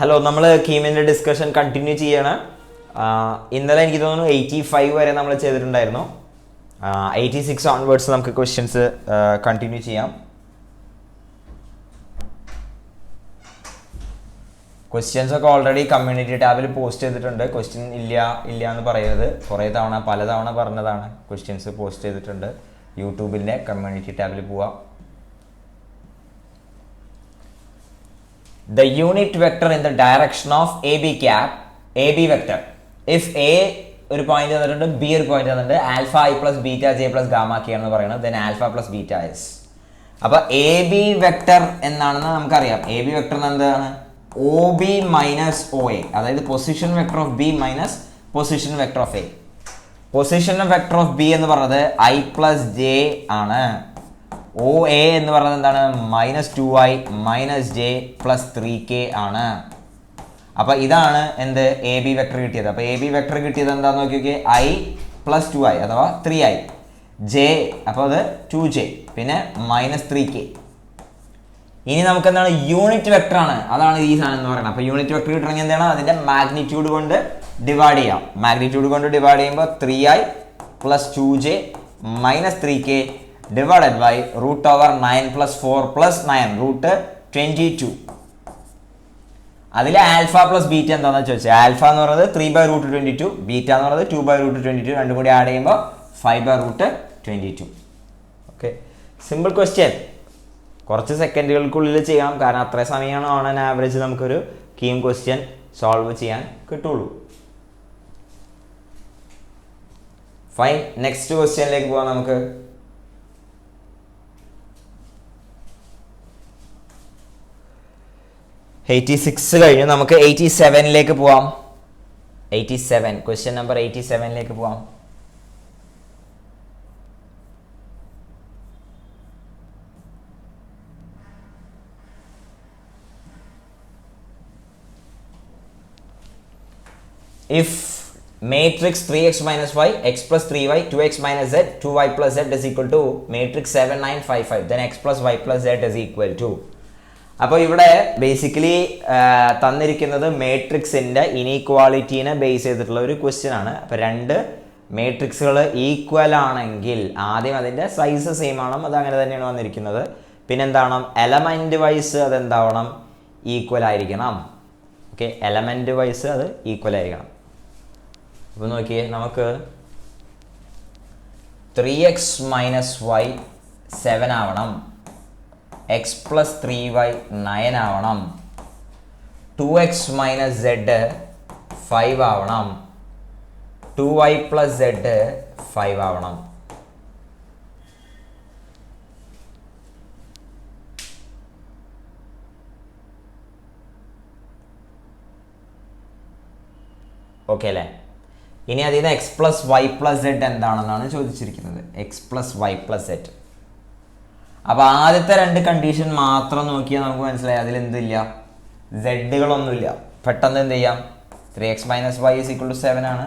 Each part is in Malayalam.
ഹലോ, നമ്മൾ കീമിൻ്റെ ഡിസ്കഷൻ കണ്ടിന്യൂ ചെയ്യണം. ഇന്നലെ എനിക്ക് തോന്നുന്നു 85 വരെ നമ്മൾ ചെയ്തിട്ടുണ്ടായിരുന്നു. 86 ഓൺവേർഡ്സ് നമുക്ക് ക്വസ്റ്റ്യൻസ് കണ്ടിന്യൂ ചെയ്യാം. ക്വസ്റ്റ്യൻസ് ഒക്കെ ഓൾറെഡി കമ്മ്യൂണിറ്റി ടാബിൽ പോസ്റ്റ് ചെയ്തിട്ടുണ്ട്. ക്വസ്റ്റ്യൻ ഇല്ല എന്ന് പറയരുത്. കുറേ തവണ പലതവണ പറഞ്ഞതാണ്. ക്വസ്റ്റ്യൻസ് പോസ്റ്റ് ചെയ്തിട്ടുണ്ട്. യൂട്യൂബിൻ്റെ കമ്മ്യൂണിറ്റി ടാബിൽ പോവാം. The unit vector in the direction of AB cap, AB vector. If A ഒരു പോയിന്റ് തന്നിട്ടുണ്ട്, B ഒരു പോയിന്റ് തന്നിട്ടുണ്ട്, alpha I plus beta J plus gamma K എന്ന് പറയുന്നത്, then alpha plus beta S. അപ്പൊ എ ബി വെക്ടർ എന്നാണെന്ന് നമുക്കറിയാം. എ ബി വെക്ടർ എന്താണ്? O B minus O A, അതായത് position vector of B minus position vector of A. Position vector of B എന്ന് പറയുന്നത് I പ്ലസ് ജെ ആണ്. ഒ എ എന്ന് പറയുന്നത് എന്താണ്? -2i minus J plus 3k ആണ്. അപ്പൊ ഇതാണ് എന്ത്? എ ബി വെക്ടർ കിട്ടിയത്. അപ്പൊ എ ബി വെക്ടർ കിട്ടിയത് എന്താന്ന് നോക്കിയൊക്കെ, I പ്ലസ് 2i അഥവാ 3i, ജെ അപ്പോൾ അത് 2j, പിന്നെ -3k. ഇനി നമുക്ക് എന്താണ്? യൂണിറ്റ് വെക്ടർ ആണ്, അതാണ് ഈ സാധനം എന്ന് പറയുന്നത്. അപ്പൊ യൂണിറ്റ് വെക്ടർ കിട്ടണമെങ്കിൽ എന്താണ്? അതിന്റെ മാഗ്നിറ്റ്യൂഡ് കൊണ്ട് ഡിവൈഡ് ചെയ്യാം. മാഗ്നിറ്റ്യൂഡ് കൊണ്ട് ഡിവൈഡ് ചെയ്യുമ്പോൾ 3i plus 2j minus 3k divided by root over 9 plus 4 plus 9 root 22. അതിൽ ആൽഫ പ്ലസ് ബീറ്റ എന്താണെന്ന് ചോദിച്ചാൽ, ആൽഫ എന്ന് പറയുന്നത് 3/√22, ബീറ്റ എന്ന് പറയുന്നത് 2/√22, രണ്ടും കൂടി ആഡ് ചെയ്യുമ്പോൾ 5/√22. Okay, simple question. കുറച്ച് സെക്കൻഡുകൾക്കുള്ളിൽ ചെയ്യാം, കാരണം അത്ര സമയമാണ് ഓൺ ആൻ ആവറേജ് നമുക്കൊരു കീം ക്വസ്റ്റ്യൻ സോൾവ് ചെയ്യാൻ കിട്ടുള്ളൂ. ഫൈൻ, നെക്സ്റ്റ് ക്വസ്റ്റ്യനിലേക്ക് പോകാം നമുക്ക്. കഴിഞ്ഞു, നമുക്ക് 87ലേക്ക് പോവാം. 87, ക്വസ്റ്റ്യൻ നമ്പർ 87ലേക്ക് പോവാം. If matrix 3x minus y, x plus 3y, 2x minus z, 2y plus z is equal to matrix 7 9 5 5, then x plus y plus z is equal to. അപ്പോൾ ഇവിടെ ബേസിക്കലി തന്നിരിക്കുന്നത് മേട്രിക്സിൻ്റെ ഇനീക്വാളിറ്റീനെ ബേസ് ചെയ്തിട്ടുള്ള ഒരു ക്വസ്റ്റ്യൻ ആണ്. അപ്പോൾ രണ്ട് മേട്രിക്സുകൾ ഈക്വൽ ആണെങ്കിൽ ആദ്യം അതിൻ്റെ സൈസ് സെയിം ആവണം, അത് അങ്ങനെ തന്നെയാണ് വന്നിരിക്കുന്നത്. പിന്നെന്താണ്? എലമെൻറ്റ് വൈസ് അതെന്താവണം? ഈക്വൽ ആയിരിക്കണം. ഓക്കെ, എലമെൻറ്റ് വൈസ് അത് ഈക്വൽ ആയിരിക്കണം. അപ്പോൾ നോക്കിയേ, നമുക്ക് 3x മൈനസ് വൈ 7 ആവണം, x plus 3y 9 ആവണം, 2x minus z 5 ആവണം, 2y plus z 5 ആവണം. ഓക്കെ അല്ലേ? ഇനി അതിൽ നിന്ന് x plus y plus z എന്താണെന്നാണ് ചോദിച്ചിരിക്കുന്നത്. X plus y plus z. അപ്പോൾ ആദ്യത്തെ രണ്ട് കണ്ടീഷൻ മാത്രം നോക്കിയാൽ നമുക്ക് മനസ്സിലായി അതിലെന്തില്ല, സെഡുകളൊന്നുമില്ല. പെട്ടെന്ന് എന്ത് ചെയ്യാം? 3x minus y is equal to 7 ആണ്,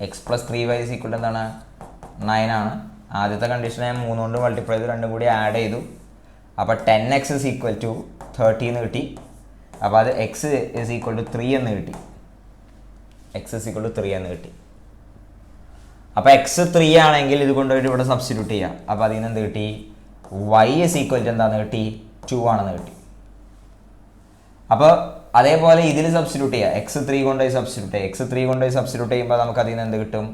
x plus 3y is equal to എന്താണ്? 9 ആണ്. ആദ്യത്തെ കണ്ടീഷനെ 3 കൊണ്ട് മൾട്ടിപ്ലൈ ചെയ്തു, രണ്ടും കൂടി ആഡ് ചെയ്തു. അപ്പോൾ 10x ഇസ് ഈക്വൽ ടു 30 എന്ന് കിട്ടി. അപ്പോൾ അത് എക്സ് ഇസ് ഈക്വൽ ടു 3 എന്ന് കിട്ടി. എക്സ് ഇസ് ഈക്വൽ ടു 3 എന്ന് കിട്ടി. അപ്പോൾ എക്സ് 3 ആണെങ്കിൽ ഇത് കൊണ്ടുപോയിട്ട് ഇവിടെ സബ്സ്റ്റിറ്റ്യൂട്ട് ചെയ്യാം. അപ്പോൾ അതിൽ നിന്ന് എന്ത് കിട്ടി? വൈ ഇസ് ഈക്വൽ ടു എന്താണെന്ന് കിട്ടി? 2 ആണെന്ന് കിട്ടി. അപ്പോൾ അതേപോലെ ഇതിൽ സബ്സ്റ്റിറ്റ്യൂട്ട് ചെയ്യുക. എക്സ് 3 കൊണ്ടുപോയി സബ്സ്റ്റിറ്റ്യൂട്ട് ചെയ്യുക. എക്സ് 3 കൊണ്ടുപോയി സബ്സ്റ്റിറ്റ്യൂട്ട് ചെയ്യുമ്പോൾ നമുക്ക് അതിൽ നിന്ന് എന്ത് കിട്ടും?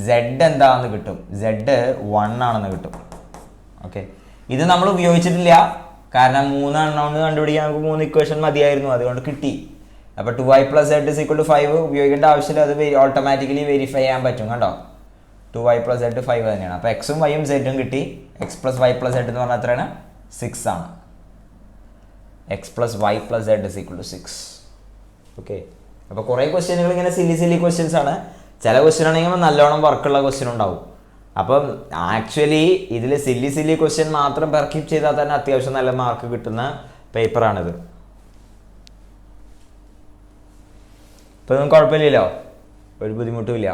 സെഡ് എന്താണെന്ന് കിട്ടും? സെഡ് 1 ആണെന്ന് കിട്ടും. ഓക്കെ, ഇത് നമ്മൾ ഉപയോഗിച്ചിട്ടില്ല, കാരണം 3 എണ്ണം കണ്ടുപിടിക്കാൻ നമുക്ക് 3 ഇക്വേഷൻ മതിയായിരുന്നു, അതുകൊണ്ട് കിട്ടി. അപ്പോൾ 2y plus z is equal to 5 ഉപയോഗിക്കേണ്ട ആവശ്യമില്ല, അത് ഓട്ടോമാറ്റിക്കലി വെരിഫൈ ചെയ്യാൻ പറ്റും. കണ്ടോ, 2y പ്ലസ് സെഡ് 5 തന്നെയാണ്. അപ്പോൾ എക്സും വൈയും സെഡും കിട്ടി. X plus y plus z എന്ന് പറഞ്ഞാൽ എത്രയാണ്? 6 ആണ്. X plus y plus z is equal to 6. Okay, അപ്പോൾ കുറേ ക്വസ്റ്റ്യനുകൾ ഇങ്ങനെ സില്ലി ക്വസ്റ്റ്യൻസ് ആണ്. ചില ക്വസ്റ്റ്യൻ ആണെങ്കിൽ നല്ലോണം വർക്കുള്ള ക്വസ്റ്റ്യൻ ഉണ്ടാവും. അപ്പം ആക്ച്വലി ഇതിൽ സില്ലി ക്വസ്റ്റ്യൻ മാത്രം പെർക്കീപ്പ് ചെയ്താൽ തന്നെ അത്യാവശ്യം നല്ല മാർക്ക് കിട്ടുന്ന പേപ്പറാണിത്. ഇപ്പോൾ ഒന്നും കുഴപ്പമില്ലല്ലോ, ഒരു ബുദ്ധിമുട്ടുമില്ല.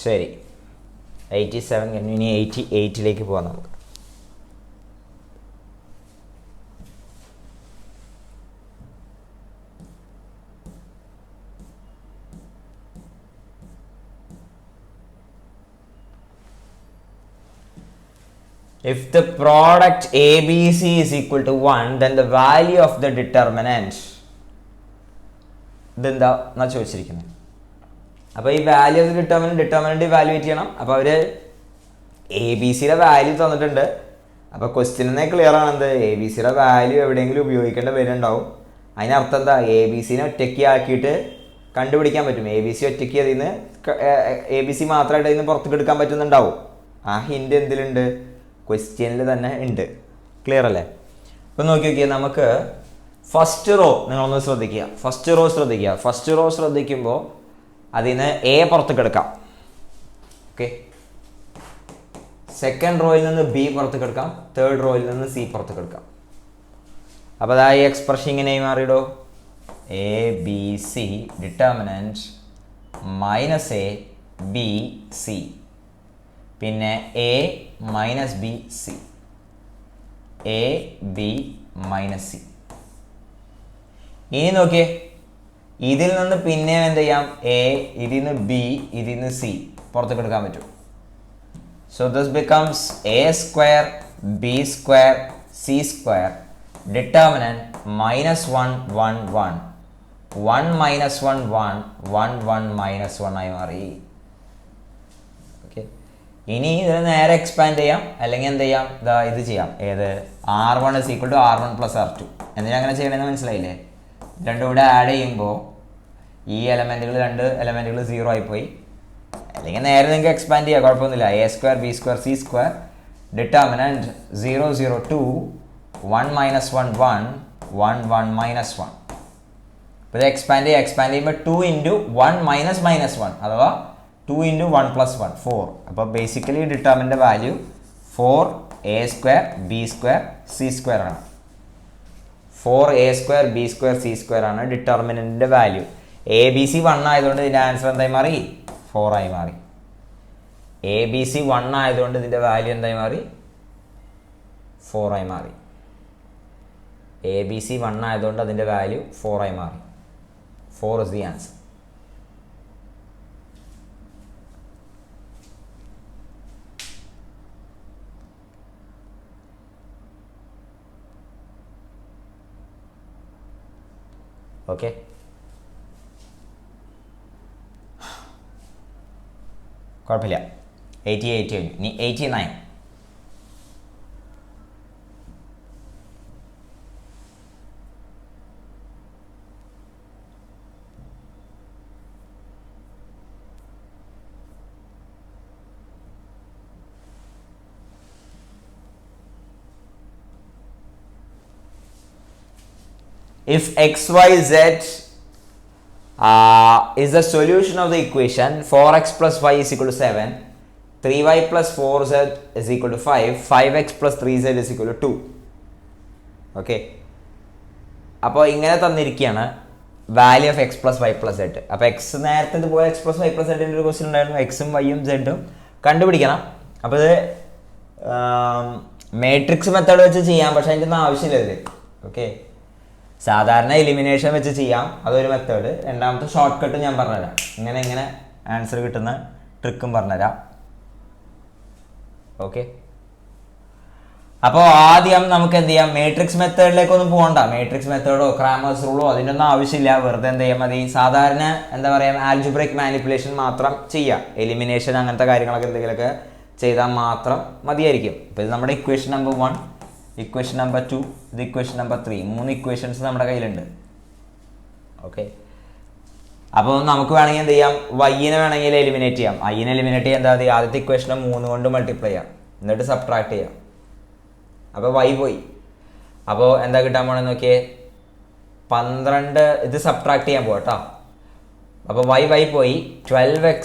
ശരി, 87 കഴിഞ്ഞു. ഇനി 88ലേക്ക് പോകാം നമുക്ക്. If the product ABC is equal to 1, then the value of the determinant ഇതെന്താ എന്നാ ചോദിച്ചിരിക്കുന്നത്. അപ്പോൾ ഈ വാല്യൂ ഓഫ് ദി ഡിറ്റർമിനന്റ് വാല്യൂവേറ്റ് ചെയ്യണം. അപ്പോൾ അവർ ABC-യുടെ വാല്യൂ തന്നിട്ടുണ്ട്. അപ്പോൾ ക്വസ്റ്റ്യനെ ക്ലിയർ ആണ്, എന്ത് ABC-യുടെ വാല്യൂ എവിടെയെങ്കിലും ഉപയോഗിക്കേണ്ട വരുന്നുണ്ടാവും. അതിനർത്ഥം എന്താ, ABC-നെ ഒറ്റയ്ക്ക് ആക്കിയിട്ട് കണ്ടുപിടിക്കാൻ പറ്റും. ABC ഒറ്റയ്ക്ക് അതിൽ നിന്ന് ABC മാത്രമായിട്ട് അതിൽ നിന്ന് പുറത്തേക്ക് എടുക്കാൻ പറ്റുന്നുണ്ടാവും. ആ ഹിൻഡ് എന്തിലുണ്ട്, ക്വസ്റ്റ്യനിൽ തന്നെ ഉണ്ട്. ക്ലിയർ അല്ലേ? ഇപ്പം നോക്കി നോക്കിയാൽ നമുക്ക് ഫസ്റ്റ് റോ നിങ്ങളൊന്ന് ശ്രദ്ധിക്കുക. ഫസ്റ്റ് റോ ശ്രദ്ധിക്കുമ്പോൾ അതിന് എ പുറത്തേക്ക് എടുക്കാം. ഓക്കെ, സെക്കൻഡ് റോയിൽ നിന്ന് ബി പുറത്തേക്ക് എടുക്കാം, തേർഡ് റോയിൽ നിന്ന് സി പുറത്തേക്ക് എടുക്കാം. അപ്പോൾ അതാ ഈ എക്സ്പ്രഷൻ ഇങ്ങനെ മാറിയിടോ, ABC determinant minus A B C, പിന്നെ A minus B C, A B minus C. ഇനി നോക്കിയേ, ഇതിൽ നിന്ന് പിന്നെ എന്ത് ചെയ്യാം, എ, ഇതിൽ നിന്ന് ബി, ഇതിൽ നിന്ന് സി പുറത്തേക്ക് എടുക്കാൻ പറ്റും. So this becomes A square B square C square determinant -1 1 1 1 -1 1 1 1 -1 ആയി മാറി. ഓക്കെ, ഇനി ഇതിനെ നേരെ എക്സ്പാൻഡ് ചെയ്യാം, അല്ലെങ്കിൽ എന്ത് ചെയ്യാം, ഇത് ചെയ്യാം. ഏത്, R1 = R1 + R2. എന്തിനാ അങ്ങനെ ചെയ്യണമെന്ന് മനസ്സിലായില്ലേ? രണ്ടും കൂടെ ആഡ് ചെയ്യുമ്പോൾ ഈ രണ്ട് എലമെൻറ്റുകൾ 0 ആയിപ്പോയി. അല്ലെങ്കിൽ നേരെ നിങ്ങൾക്ക് എക്സ്പാൻഡ് ചെയ്യാം, കുഴപ്പമൊന്നുമില്ല. A square B square C square determinant 0 0 2 1 -1 1 1 1 -1. അപ്പോൾ ഇത് എക്സ്പാൻഡ് ചെയ്യുമ്പോൾ 2 × 1 - -1 അഥവാ 2 × 1 + 1 4. അപ്പോൾ ബേസിക്കലി ഡിറ്റർമിൻ്റെ value 4A square B square C square ആണ്. 4A square B square C square ആണ് ഡിറ്റർമിനൻറ്റിൻ്റെ വാല്യൂ. ABC 1 ആയതുകൊണ്ട് ഇതിൻ്റെ ആൻസർ എന്തായി മാറി, 4 ആയി മാറി. ABC 1 ആയതുകൊണ്ട് ഇതിൻ്റെ വാല്യൂ എന്തായി മാറി, 4 ആയി മാറി. ABC 1 ആയതുകൊണ്ട് അതിൻ്റെ വാല്യൂ 4 ആയി മാറി. 4 is the answer. ഓക്കെ, കുഴപ്പമില്ല. 88 കഴിഞ്ഞു. ഇനി 89. If xyz is the solution of the equation 4x + y = 7, 3y + 4z = 5, 5x + 3z = 2. Okay, അപ്പോൾ ഇങ്ങനെ തന്നിരിക്കുകയാണ് value of x + y + z. അപ്പോൾ എക്സ് നേരത്തെ ഇതുപോലെ x + y + z ഒരു ക്വസ്റ്റ്യൻ ഉണ്ടായിരുന്നു. എക്സും വൈയും സെഡും കണ്ടുപിടിക്കണം. അപ്പോൾ ഇത് മേട്രിക്സ് മെത്തേഡ് വെച്ച് ചെയ്യാം, പക്ഷേ അതിൻ്റെ ഒന്നും ആവശ്യമില്ല ഇത്. ഓക്കെ, സാധാരണ എലിമിനേഷൻ വെച്ച് ചെയ്യാം, അതൊരു മെത്തേഡ്. രണ്ടാമത്തെ ഷോർട്ട് കട്ട് ഞാൻ പറഞ്ഞുതരാം, ഇങ്ങനെ ആൻസർ കിട്ടുന്ന ട്രിക്കും പറഞ്ഞുതരാം. ഓക്കെ, അപ്പോൾ ആദ്യം നമുക്ക് എന്ത് ചെയ്യാം, മേട്രിക്സ് മെത്തേഡിലേക്കൊന്നും പോകണ്ട. മേട്രിക്സ് മെത്തേഡോ ക്രാമേഴ്സ് റൂളോ അതിൻ്റെ ഒന്നും ആവശ്യമില്ല. വെറുതെ എന്ത് ചെയ്യാൻ മതി, സാധാരണ എന്താ പറയുക, ആൽജിബ്രിക് മാനിപ്പുലേഷൻ മാത്രം ചെയ്യാം. എലിമിനേഷൻ അങ്ങനത്തെ കാര്യങ്ങളൊക്കെ എന്തെങ്കിലുമൊക്കെ ചെയ്താൽ മാത്രം മതിയായിരിക്കും. ഇപ്പോൾ ഇത് നമ്മുടെ ഇക്വേഷൻ നമ്പർ 1, ഇക്വേഷൻ നമ്പർ 2, ഇത് ഇക്വേഷൻ നമ്പർ 3. 3 ഇക്വേഷൻസ് നമ്മുടെ കയ്യിലുണ്ട്. ഓക്കെ, അപ്പോൾ നമുക്ക് വേണമെങ്കിൽ എന്ത് ചെയ്യാം, വൈനെ വേണമെങ്കിൽ എലിമിനേറ്റ് ചെയ്യാം. ഐനെ എലിമിനേറ്റ് ചെയ്യാൻ എന്താ, ആദ്യത്തെ ഇക്വേഷനെ 3 കൊണ്ട് മൾട്ടിപ്ലൈ ചെയ്യാം, എന്നിട്ട് സബ്ട്രാക്ട് ചെയ്യാം. അപ്പോൾ വൈ പോയി. അപ്പോൾ എന്താ കിട്ടാൻ പോണെന്ന് നോക്കിയേ, 12. ഇത് സബ്ട്രാക്ട് ചെയ്യാൻ പോകട്ടോ. അപ്പോൾ വൈ പോയി. 12x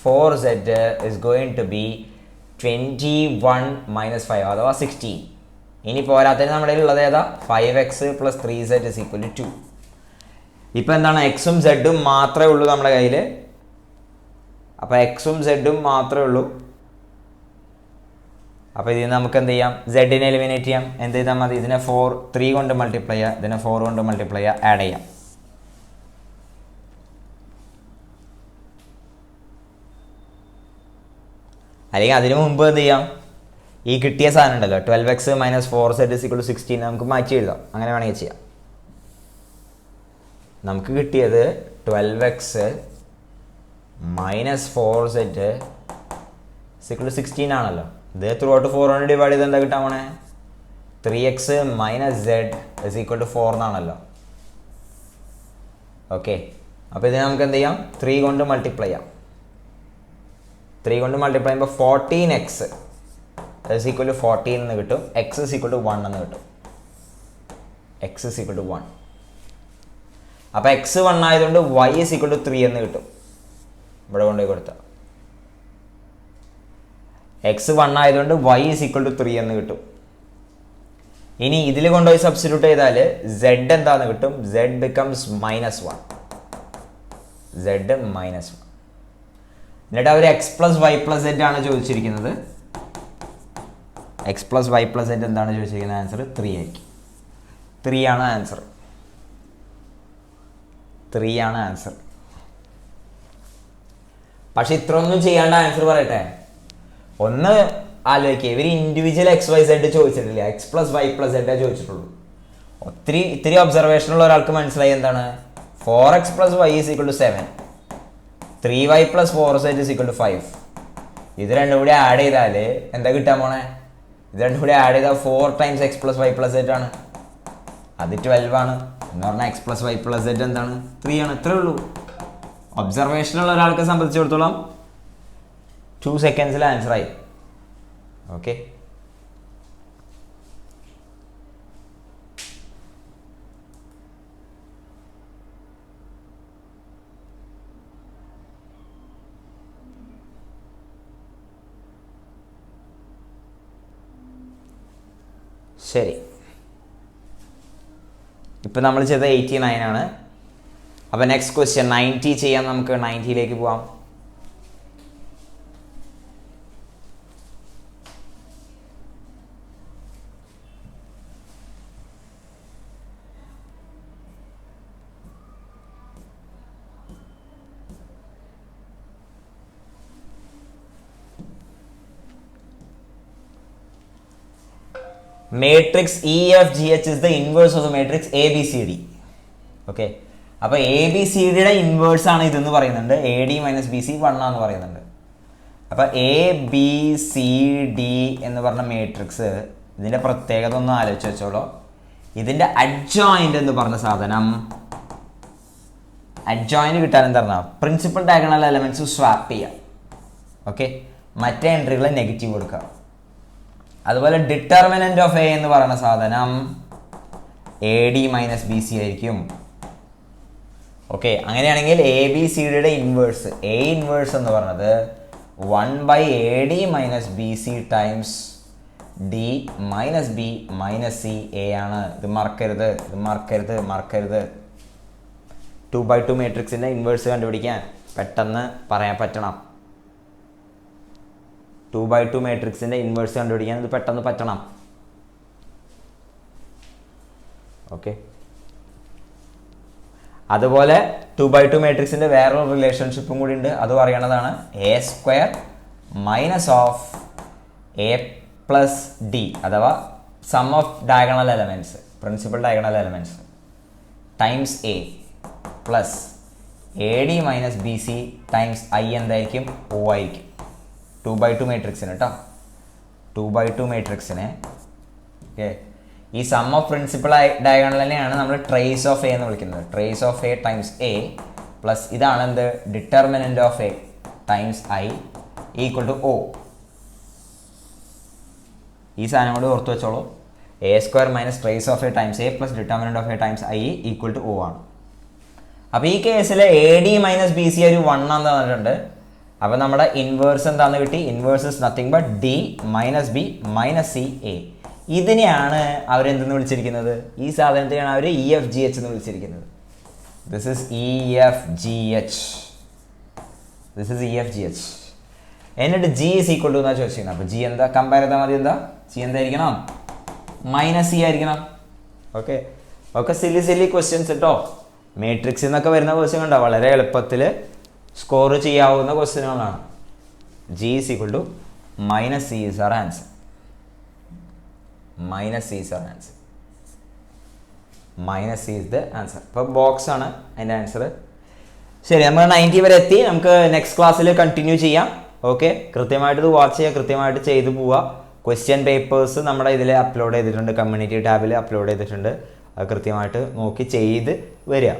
- 4z is going to be 21 - 5 അഥവാ 16. ഇനി പോരാത്തതിന് നമ്മുടെ ഉള്ളത് ഏതാ, 5x + 3z = 2. ഇപ്പം എന്താണ്, എക്സും സെഡും മാത്രമേ ഉള്ളൂ നമ്മുടെ കയ്യിൽ. അപ്പോൾ എക്സും സെഡും മാത്രമേ ഉള്ളൂ. അപ്പോൾ ഇതിന് നമുക്ക് എന്ത് ചെയ്യാം, സെഡിനെ എലിമിനേറ്റ് ചെയ്യാം. എന്ത് ചെയ്താൽ മതി, ഇതിനെ 3 കൊണ്ട് മൾട്ടിപ്ലൈ ചെയ്യുക, ഇതിനെ 4 കൊണ്ട് മൾട്ടിപ്ലൈ ചെയ്യുക, ആഡ് ചെയ്യാം. അല്ലെങ്കിൽ അതിന് മുമ്പ് എന്ത് ചെയ്യാം, ഈ കിട്ടിയ സാധനം ഉണ്ടല്ലോ 12x - 4z = 16 നമുക്ക് മാറ്റി എഴുതാം. അങ്ങനെ വേണമെങ്കിൽ ചെയ്യാം. നമുക്ക് കിട്ടിയത് 12x - 4z = 16 ആണല്ലോ. ഇത് ത്രൂ ഔട്ട് 4 കൊണ്ട് ഡിവൈഡ് ചെയ്ത് എന്താ കിട്ടാൻ പോണേ, 3x - z = 4 എന്നാണല്ലോ. ഓക്കെ, അപ്പോൾ ഇതിനെ നമുക്ക് എന്ത് ചെയ്യാം, 3 കൊണ്ട് മൾട്ടിപ്ലൈ ചെയ്യാം. 3 കൊണ്ട് മൾട്ടിപ്ലൈ ചെയ്യുമ്പോൾ 14x = 14 എന്ന് കിട്ടും, x = 1 എന്ന് കിട്ടും. x = 1. അപ്പോൾ x 1 ആയതുകൊണ്ട് y = 3 എന്ന് കിട്ടും. ഇവിടെ കൊണ്ടുപോയി കൊടുത്താൽ x 1 ആയതുകൊണ്ട് y = 3 എന്ന് കിട്ടും. ഇനി ഇതിൽ കൊണ്ടുപോയി സബ്സ്റ്റിറ്റ്യൂട്ട് ചെയ്താൽ z എന്താന്ന് കിട്ടും, z becomes -1. z -1. എന്നിട്ട് അവർ x + y + z ആണ് ചോദിച്ചിരിക്കുന്നത്. x + y + z എന്താണ് ചോദിച്ചിരിക്കുന്നത്, ആൻസർ 3 ആയിരിക്കും. 3 ആണ് ആൻസർ. 3 ആണ് ആൻസർ. പക്ഷെ ഇത്രയൊന്നും ചെയ്യാണ്ട് ആൻസർ പറയട്ടെ. ഒന്ന് ആലോചിക്കുക, ഇവർ ഇൻഡിവിജ്വൽ XYZ ചോദിച്ചിട്ടില്ല, x + y + z ചോദിച്ചിട്ടുള്ളൂ. ഇത്തിരി ഒബ്സർവേഷനുള്ള ഒരാൾക്ക് മനസ്സിലായി എന്താണ്, 4x + y = 7, 3y + 4z = 5. ഇത് രണ്ടും കൂടി ആഡ് ചെയ്താൽ എന്താ കിട്ടാൻ പോണേ, ഇത് രണ്ടും കൂടി ആഡ് ചെയ്താൽ 4 times x + y + z ആണ്. അത് 12 ആണ്. എന്ന് പറഞ്ഞാൽ x + y + z എന്താണ്, 3 ആണ്. ഇത്രേ ഉള്ളൂ. ഒബ്സർവേഷനുള്ള ഒരാൾക്ക് സംബന്ധിച്ചിടത്തോളം 2 seconds ആൻസർ ആയി. ഓക്കെ, ശരി. ഇപ്പം നമ്മൾ ചെയ്ത 89 ആണ്. അപ്പോൾ നെക്സ്റ്റ് ക്വസ്റ്റ്യൻ 90 ചെയ്യാം. നമുക്ക് 90ലേക്ക് പോവാം. Matrix EFGH is the inverse of the matrix ABCD. Okay, അപ്പോൾ ABCDയുടെ ഇൻവേഴ്സ് ആണ് ഇതെന്ന് പറയുന്നുണ്ട്. AD - BC 1 ആണെന്ന് പറയുന്നുണ്ട്. അപ്പോൾ ABCD എന്ന് പറഞ്ഞ മേട്രിക്സ്, ഇതിൻ്റെ പ്രത്യേകത ഒന്ന് ആലോചിച്ച് വെച്ചോളൂ. ഇതിൻ്റെ അഡ്ജോയിൻ്റ് എന്ന് പറഞ്ഞ സാധനം, അഡ്ജോയിൻ്റ് കിട്ടാൻ എന്താ പറഞ്ഞാൽ പ്രിൻസിപ്പൽ ഡയഗണൽ എലമെൻറ്റ്സ് സ്വാപ്പ് ചെയ്യാം. ഓക്കെ, മറ്റേ എൻട്രികൾ നെഗറ്റീവ് കൊടുക്കുക. അതുപോലെ ഡിറ്റർമിനന്റ് ഓഫ് എ എന്ന് പറയുന്ന സാധനം AD - BC ആയിരിക്കും. ഓക്കെ, അങ്ങനെയാണെങ്കിൽ ABCDയുടെ ഇൻവേഴ്സ്, A ഇൻവേഴ്സ് എന്ന് പറയുന്നത് 1/AD - BC times D - B - C A ആണ്. ഇത് മറക്കരുത്, ഇത് മറക്കരുത്, മറക്കരുത്. 2/2 മാട്രിക്സിൻ്റെ ഇൻവേഴ്സ് കണ്ടുപിടിക്കാൻ പെട്ടെന്ന് പറയാൻ പറ്റണം. 2/2 മാട്രിക്സിൻ്റെ ഇൻവേഴ്സ് കണ്ടുപിടിക്കാൻ ഇത് പെട്ടെന്ന് പറ്റണം. ഓക്കെ, അതുപോലെ 2/2 മാട്രിക്സിൻ്റെ വേറൊരു റിലേഷൻഷിപ്പും കൂടി ഉണ്ട്, അതും അറിയണതാണ്. A² - A + D അഥവാ sum of diagonal elements, principal diagonal elements times A plus AD - BC times I എന്തായിരിക്കും, O ആയിരിക്കും. 2/2 മാട്രിക്സിന് കേട്ടോ, 2/2 മാട്രിക്സിന്. ഓക്കെ, ഈ സം ഓഫ് പ്രിൻസിപ്പൽ ഡയഗണലിനെയാണ് നമ്മൾ ട്രേസ് ഓഫ് എ എന്ന് വിളിക്കുന്നത്. Trace of a times A plus ഇതാണ് എന്ത്, determinant of a times I = O. ഈ സാധനം കൂടി ഓർത്ത് വെച്ചോളൂ. A² - trace of a times A plus determinant of a times I = O ആണ്. അപ്പോൾ ഈ കേസിൽ AD - BC ഒരു 1 ആണെന്ന് പറഞ്ഞിട്ടുണ്ട്. അപ്പോൾ നമ്മുടെ ഇൻവേഴ്സ് എന്താന്ന് കിട്ടി, inverse is nothing but D - B - C A. ഇതിനെയാണ് അവരെന്തെന്ന് വിളിച്ചിരിക്കുന്നത്, ഈ സാധനത്തെയാണ് അവർ EFGH എന്ന് വിളിച്ചിരിക്കുന്നത്. This is EFGH. This is E F G H. എന്നിട്ട് ജി ഇസ് ഈക്വൽ ടു എന്നാ ചോദിച്ചിരിക്കുന്നത്. അപ്പോൾ ജി എന്താ കമ്പയർ ചെയ്താൽ മതി, എന്താ ജി എന്തായിരിക്കണം, മൈനസ് ഇ ആയിരിക്കണം. ഓക്കെ, ഒക്കെ സില്ലി ക്വസ്റ്റ്യൻസ് കേട്ടോ. മാട്രിക്സിൽ നിന്നൊക്കെ വരുന്ന ക്വസ്റ്റ്യൻ കണ്ടോ, വളരെ എളുപ്പത്തിൽ സ്കോർ ചെയ്യാവുന്ന ക്വസ്റ്റ്യനുകളാണ്. G is equal to minus C is our answer. Minus C is our answer. Minus C is the answer. അപ്പോൾ ബോക്സ് ആണ് അതിൻ്റെ ആൻസർ. ശരി, നമ്മൾ 90 വരെ എത്തി. നമുക്ക് നെക്സ്റ്റ് ക്ലാസ്സിൽ കണ്ടിന്യൂ ചെയ്യാം. ഓക്കെ, കൃത്യമായിട്ട് ഇത് വാച്ച് ചെയ്യുക, കൃത്യമായിട്ട് ചെയ്തു പോവുക. ക്വസ്റ്റ്യൻ പേപ്പേഴ്സ് നമ്മുടെ ഇതിൽ അപ്ലോഡ് ചെയ്തിട്ടുണ്ട്, കമ്മ്യൂണിറ്റി ടാബിൽ അപ്ലോഡ് ചെയ്തിട്ടുണ്ട്. അത് കൃത്യമായിട്ട് നോക്കി ചെയ്ത് വരിക.